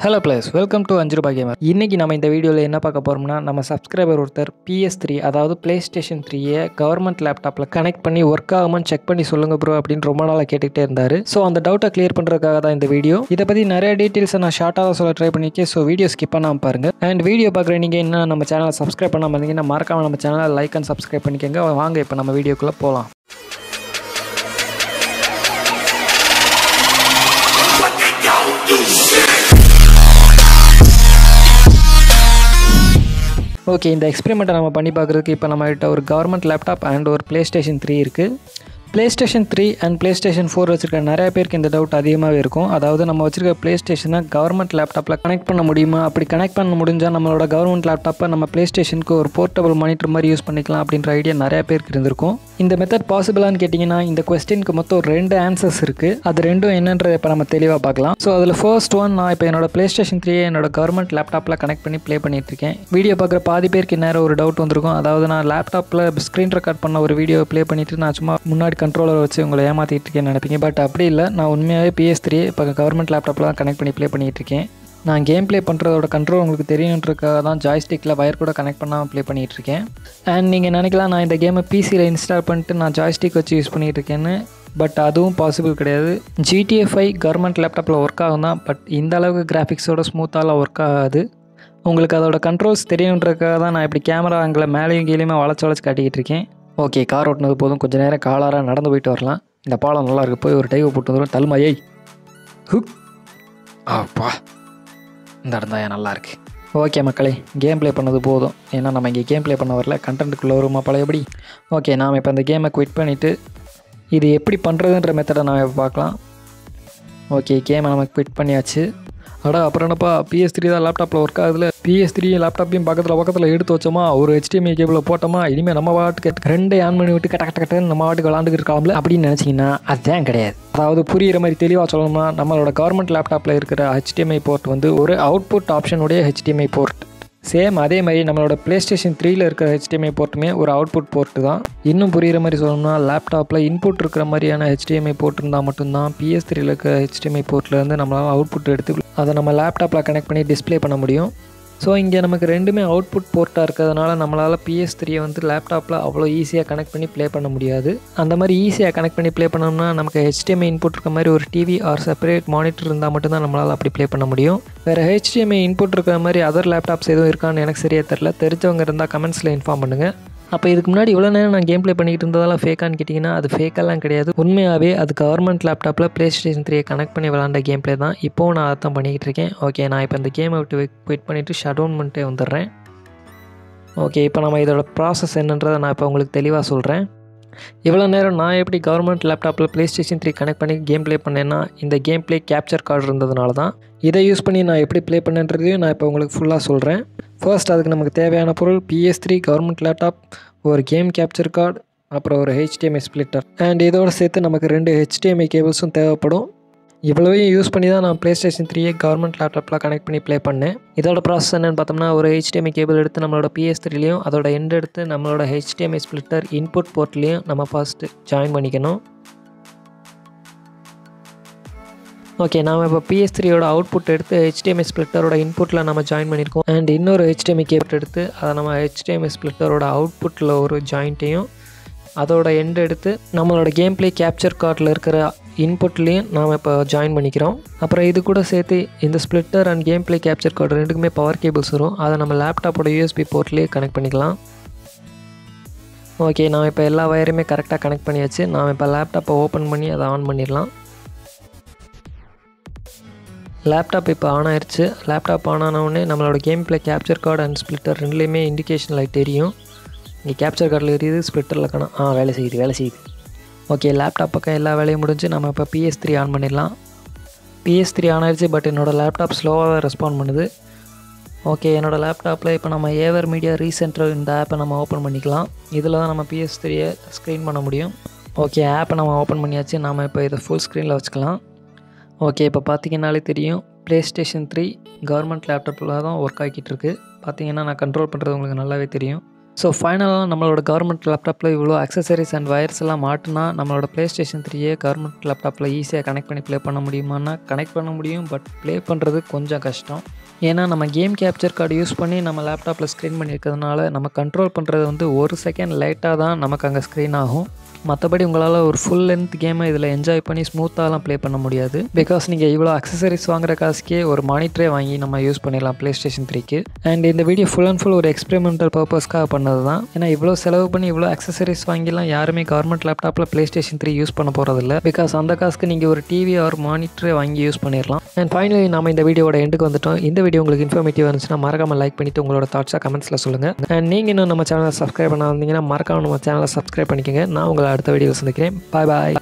Hello place welcome to 5 ரூபாய் gamer. இன்றைக்கி நம்ம இந்த வீடியோவில் என்ன பார்க்க போகிறோம்னா, நம்ம சப்ஸ்கிரைபர் ஒருத்தர் PS3 அதாவது ப்ளே ஸ்டேஷன் 3யை கவர்மெண்ட் லேப்டாப்பில் கனெக்ட் பண்ணி ஒர்க் ஆகுமான்னு செக் பண்ணி சொல்லுங்கள் ப்ரோ அப்படின்னு ரொம்ப நாளாக கேட்டுக்கிட்டே இருந்தார். ஸோ அந்த டவுட்டை கிளியர் பண்ணுறதுக்காக தான் இந்த வீடியோ. இதை பற்றி நிறைய டீட்டெயில்ஸை நான் ஷார்ட்டாக தான் சொல்ல ட்ரை பண்ணியிருக்கேன். ஸோ வீடியோ ஸ்கிப் பண்ணாமல் பாருங்கள். அண்ட் வீடியோ பார்க்குற நீங்கள் என்ன நம்ம சேனலை சப்ஸ்கிரைப் பண்ணாமல் இருந்தீங்கன்னா மறக்காமல் நம்ம சேனலை லைக் அண்ட் சப்ஸ்கிரைப் பண்ணிக்கோங்க. வாங்க இப்போ நம்ம வீடியோக்குள்ளே போகலாம். ஓகே, இந்த எக்ஸ்பெரிமெண்ட்டை நம்ம பண்ணி பார்க்குறதுக்கு இப்போ நம்மகிட்ட ஒரு கவர்மெண்ட் லேப்டாப் அண்ட் ஒரு ப்ளே ஸ்டேஷன் 3 இருக்குது. Play station 3 and play station 4 வச்சுருக்க நிறைய பேருக்கு இந்த டவுட் அதிகமாகவே இருக்கும். அதாவது நம்ம வச்சுருக்க ப்ளே ஸ்டேஷனை கவர்மெண்ட் லேப்டாப்பில் கனெக்ட் பண்ண முடியுமா, அப்படி கனெக்ட் பண்ண முடிஞ்சால் நம்மளோட கவர்மெண்ட் லேப்டாப்பை நம்ம ப்ளே ஸ்டேஷனுக்கு ஒரு போர்ட்டபிள் மானிட்டர் மாதிரி யூஸ் பண்ணிக்கலாம் அப்படின்ற ஐடியா நிறைய பேருக்கு இருந்திருக்கும். இந்த மெத்தட் பாசிபிளான்னு கேட்டிங்கன்னா இந்த கொஸ்டினுக்கு மொத்தம் 2 ஆன்சர்ஸ் இருக்குது. அது ரெண்டும் என்னன்றதை இப்போ நம்ம தெளிவாக பார்க்கலாம். ஸோ அதில் ஃபர்ஸ்ட் ஒன், நான் இப்போ என்னோட ப்ளே ஸ்டேஷன் 3 என்னோட கவர்மெண்ட் லேப்டாப்பில் கனெக்ட் பண்ணி ப்ளே பண்ணிட்டுருக்கேன். வீடியோ பார்க்குற பாதி பேருக்கு நேரம் ஒரு டவுட் வந்திருக்கும். அதாவது நான் லேப்டாப்பில் ஸ்க்ரீன் ரெக்கார்ட் பண்ண ஒரு வீடியோ ப்ளே பண்ணிவிட்டு நான் சும்மா முன்னாடி கண்ட்ரோலர் வச்சு உங்களை ஏமாற்றிட்டு இருக்கேன்னு நினைப்பீங்க. பட் அப்படி இல்லை, நான் உண்மையாகவே PS3 இப்போ கவர்மெண்ட் லேப்டாப்பில் தான் கனெக்ட் பண்ணி ப்ளே பண்ணிகிட்டு இருக்கேன். நான் கேம் ப்ளே பண்ணுறதோட கண்ட்ரோல் உங்களுக்கு தெரியுன்றதுக்காக தான் ஜாய்ஸ்டிக்கில் வயர் கூட கனெக்ட் பண்ணாமல் ப்ளே பண்ணிகிட்டு இருக்கேன். அண்ட் நீங்கள் நினைக்கலாம் நான் இந்த கேமை PCயில் இன்ஸ்டால் பண்ணிட்டு நான் ஜாய்ஸ்டிக் வச்சு யூஸ் பண்ணிகிட்டு இருக்கேன்னு. பட் அதுவும் பாசிபிள் கிடையாது. GTA 5 கவர்மெண்ட் லேப்டாப்பில் ஒர்க் ஆகும் தான், பட் இந்த அளவுக்கு கிராஃபிக்ஸோட ஸ்மூத்தாலாம் ஒர்க் ஆகாது. உங்களுக்கு அதோட கண்ட்ரோல்ஸ் தெரியுன்றதுக்காக தான் நான் இப்படி கேமரா அங்கே மேலேயும் கீழேயுமே வளைச்சு காட்டிக்கிட்டு இருக்கேன். ஓகே, கார் ஓட்டினது போதும், கொஞ்சம் நேரம் காலாராக நடந்து போயிட்டு வரலாம். இந்த பாலம் நல்லா இருக்குது, போய் ஒரு டைவை போட்டு வந்துடும். தல்மாயை ஹுக் ஆப்பா, இந்த இடம் தான் நல்லா இருக்குது. ஓகே மக்களே, கேம் ப்ளே பண்ணது போதும். ஏன்னா நம்ம இங்கே கேம் ப்ளே பண்ண வரல, கண்டென்ட்டுக்குள்ளே வருமா பழையபடி. ஓகே, நாம் இப்போ அந்த கேமை குவிட் பண்ணிவிட்டு இது எப்படி பண்ணுறதுன்ற மெத்தடை நாம் இப்போ பார்க்கலாம். ஓகே, கேமை நம்ம குவிட் பண்ணியாச்சு. அப்புறம் என்னப்பா PS3 தான் லேப்டாப்பில் ஒர்க் ஆகுதுல, PS3 லேப்டாப்பையும் பக்கத்தில் எடுத்து வச்சோமா, ஒரு HDMI கேபிளில் போட்டோமா, இனிமேல் நம்ம வாட்டுக்கு 2 ஆன் பண்ணி விட்டு கட்ட நம்ம வாட்டுக்கு விளாண்டுக்கிட்டு இருக்காமல அப்படின்னு நினச்சிங்கன்னா அதுதான் கிடையாது. அதாவது புரிகிற மாதிரி தெளிவாக சொல்லணும்னா, நம்மளோட கவர்மெண்ட் லேப்டாப்பில் இருக்கிற HDMI போர்ட் வந்து ஒரு அவுட்புட் ஆப்ஷனுடைய HDMI போர்ட். சேம் அதே மாதிரி நம்மளோட ப்ளே ஸ்டேஷன் 3ல் இருக்கிற HDMI போர்ட்டுமே ஒரு அவுட்புட் போர்ட்டு தான். இன்னும் புரிகிற மாதிரி சொல்லணும்னா, லேப்டாப்பில் இன்புட் இருக்கிற மாதிரியான HDMI போர்ட் இருந்தால் மட்டும்தான் PS3ல் இருக்கிற HDMI போர்ட்லேருந்து நம்மளால் அவுட்புட் எடுத்து அதை நம்ம லேப்டாப்பில் கனெக்ட் பண்ணி டிஸ்பிளே பண்ண முடியும். ஸோ இங்கே நமக்கு ரெண்டுமே அவுட்புட் போர்ட்டாக இருக்கிறதுனால நம்மளால் PS3 வந்து லேப்டாப்பில் அவ்வளோ ஈஸியாக கனெக்ட் பண்ணி ப்ளே பண்ண முடியாது. அந்த மாதிரி ஈஸியாக கனெக்ட் பண்ணி ப்ளே பண்ணோம்னா நமக்கு HDMI இன்புட் இருக்க மாதிரி ஒரு டிவி ஆர் செப்பரேட் மானிட்டர் இருந்தால் மட்டும்தான் நம்மளால் அப்படி ப்ளே பண்ண முடியும். வேறு HDMI இன்புட் இருக்கிற மாதிரி அதர் லேப்டாப்ஸ் எதுவும் இருக்கான்னு எனக்கு சரியாக தெரில. தெரிஞ்சவங்க இருந்தால் கமெண்ட்ஸில் இன்ஃபார்ம் பண்ணுங்கள். அப்போ இதுக்கு முன்னாடி இவ்வளோ நேரம் நான் கேம் ப்ளே பண்ணிக்கிட்டு இருந்ததெல்லாம் ஃபேக்கான்னு கேட்டிங்கன்னா அது ஃபேக்கெல்லாம் கிடையாது. உண்மையாகவே அது கவர்மெண்ட் லேப்டாப்பில் ப்ளே ஸ்டேஷன் 3 கனெக்ட் பண்ணி விளாண்ட கேம் ப்ளே தான். இப்போவும் நான் அதான் பண்ணிக்கிட்டு இருக்கேன். ஓகே, நான் இப்போ இந்த கேமை விட்டு குயிட் பண்ணிவிட்டு ஷட் டவுன் பண்ணிட்டே வந்துடுறேன். ஓகே, இப்போ நம்ம இதோட ப்ராசஸ் என்னன்றதை நான் இப்போ உங்களுக்கு தெளிவாக சொல்கிறேன். இவ்வளோ நேரம் நான் எப்படி கவர்மெண்ட் லேப்டாப்பில் ப்ளே ஸ்டேஷன் 3 கனெக்ட் பண்ணி கேம் ப்ளே பண்ணேன்னா இந்த கேம் ப்ளே கேப்சர் கார்டு இருந்ததுனால தான். இதை யூஸ் பண்ணி நான் எப்படி ப்ளே பண்ணேன்றதையும் நான் இப்போ உங்களுக்கு ஃபுல்லாக சொல்கிறேன். ஃபர்ஸ்ட் அதுக்கு நமக்கு தேவையான பொருள் PS3 கவர்மெண்ட் லேப்டாப், ஒரு கேம் கேப்சர் கார்டு, அப்புறம் ஒரு HDMI ஸ்ப்ளிட்டர். அண்ட் இதோடு சேர்த்து நமக்கு 2 HDMI கேபிள்ஸும் தேவைப்படும். இவ்வளவையும் யூஸ் பண்ணி தான் நான் ப்ளே ஸ்டேஷன் 3 கவர்மெண்ட் லேப்டாப்பில் கனெக்ட் பண்ணி ப்ளே பண்ணேன். இதோட ப்ராசஸ் என்னென்னு பார்த்தோம்னா, ஒரு HDMI கேபிள் எடுத்து நம்மளோட PS3லையும் அதோட எண்ட் எடுத்து நம்மளோட HDMI ஸ்ப்ளிட்டர் இன்புட் போர்ட்லேயும் நம்ம ஃபஸ்ட்டு ஜாயின் பண்ணிக்கணும். ஓகே, நாம் இப்போ PS3யோட அவுட்புட் எடுத்து HDMI ஸ்ப்ளிட்டரோட இன்புட்டில் நம்ம ஜாயின் பண்ணியிருக்கோம். அண்ட் இன்னொரு HDMI கேபிள் எடுத்து அதை நம்ம HDMI ஸ்ப்ளிட்டரோட அவுட்புட்டில் ஒரு ஜாயிண்ட்டையும் அதோட எண்ட் எடுத்து நம்மளோட கேம் ப்ளே கேப்சர் கார்டில் இருக்கிற இன்புட்லேயும் நாம் இப்போ ஜாயின் பண்ணிக்கிறோம். அப்புறம் இது கூட சேர்த்து இந்த splitter and game play capture card ரெண்டுக்குமே பவர் கேபிள்ஸ் வரும். அதை நம்ம லேப்டாப்போட USB போர்ட்லேயே கனெக்ட் பண்ணிக்கலாம். ஓகே, நான் இப்போ எல்லா வயருமே கரெக்டாக கனெக்ட் பண்ணியாச்சு. நாம் இப்போ லேப்டாப்பை ஓப்பன் பண்ணி அதை ஆன் பண்ணிடலாம். லேப்டாப் இப்போ ஆன் ஆயிடுச்சு. லேப்டாப் ஆன் ஆனவுடனே நம்மளோட game play capture card and splitter ரெண்டுலேயுமே இண்டிகேஷன் லைட் தெரியும். இங்கே கேப்சர் கார்டில் எரியுது, ஸ்ப்ளிட்டரில் காணும். வேலை செய்யுது. ஓகே, லேப்டாப் பக்கம் எல்லா வேலையும் முடிஞ்சு நம்ம இப்போ PS3 ஆன் பண்ணிடலாம். PS3 ஆன் ஆயிடுச்சு, பட் என்னோடய லேப்டாப் ஸ்லோவாக ரெஸ்பாண்ட் பண்ணுது. ஓகே, என்னோடய லேப்டாப்பில் இப்போ நம்ம ஏவர் மீடியா ரீசென்டர் இந்த ஆப்பை நம்ம ஓப்பன் பண்ணிக்கலாம். இதில் தான் நம்ம PS3யை ஸ்க்ரீன் பண்ண முடியும். ஓகே, ஆப்பை நம்ம ஓப்பன் பண்ணியாச்சு. நாம் இப்போ இதை ஃபுல் ஸ்க்ரீனில் வச்சுக்கலாம். ஓகே, இப்போ பார்த்தீங்கன்னாலே தெரியும் ப்ளே ஸ்டேஷன் 3 கவர்மெண்ட் லேப்டாப்பில் தான் ஒர்க் ஆகிட்டு இருக்குது. பார்த்தீங்கன்னா நான் கண்ட்ரோல் பண்ணுறது உங்களுக்கு நல்லாவே தெரியும். ஸோ ஃபைனலாக நம்மளோட கவர்மெண்ட் லேப்டாப்பில் இவ்வளோ அக்சசரிஸ் அண்ட் வயர்ஸ் எல்லாம் மாட்டினா நம்மளோட ப்ளே ஸ்டேஷன் 3 கவர்மெண்ட் லேப்டாப்பில் ஈஸியாக கனெக்ட் பண்ணி ப்ளே பண்ண முடியுமான்னா கனெக்ட் பண்ண முடியும். பட் ப்ளே பண்ணுறது கொஞ்சம் கஷ்டம். ஏன்னா நம்ம கேம் கேப்சர் கார்டு யூஸ் பண்ணி நம்ம லேப்டாப்பில் ஸ்க்ரீன் பண்ணியிருக்கிறதுனால நம்ம கண்ட்ரோல் பண்ணுறது வந்து 1 செகண்ட் லேட்டாக தான் நமக்கு அங்கே ஸ்க்ரீன் ஆகும். மற்றபடி உங்களால் ஒரு ஃபுல் லென்த் கேமை இதில் என்ஜாய் பண்ணி ஸ்மூத்தாலாம் ப்ளே பண்ண முடியாது. பிகாஸ் நீங்கள் இவ்வளோ அக்சசரிஸ் வாங்குற காசுக்கே ஒரு மானிட்டரே வாங்கி நம்ம யூஸ் பண்ணிடலாம் ப்ளே ஸ்டேஷன் 3க்கு. அண்ட் இந்த வீடியோ ஃபுல் அண்ட் ஃபுல் ஒரு எக்ஸ்பெரிமெண்டல் பர்பஸ்க்காக பண்ணது தான். ஏன்னா இவ்வளோ செலவு பண்ணி இவ்வளோ அக்சசரிஸ் வாங்கிலாம் யாருமே கவர்மெண்ட் லேப்டாப்பில் ப்ளே ஸ்டேஷன் 3 யூஸ் பண்ண போகிறதில்ல. பிகாஸ் அந்த காசுக்கு நீங்கள் ஒரு டிவி ஆர் மானிட்டரே வாங்கி யூஸ் பண்ணிடலாம். அண்ட் ஃபைனலி நம்ம இந்த வீடியோட எண்டுக்கு வந்துட்டோம். இந்த வீடியோ உங்களுக்கு இன்ஃபர்மேட்டிவ் இருந்துச்சுன்னா மறக்காமல் லைக் பண்ணிவிட்டு உங்களோட தாட்ஸாக கமெண்ட்ஸில் சொல்லுங்கள். அண்ட் நீங்கள் இன்னும் நம்ம சேனலை சப்ஸ்கிரைப் பண்ண வந்தீங்கன்னா மறக்காமல் நம்ம சேனலை சப்ஸ்கிரைப் பண்ணிக்கோங்க. நான் உங்களை அடுத்த வீடியோவில் சந்திக்கிறேன். பாய் பாய்.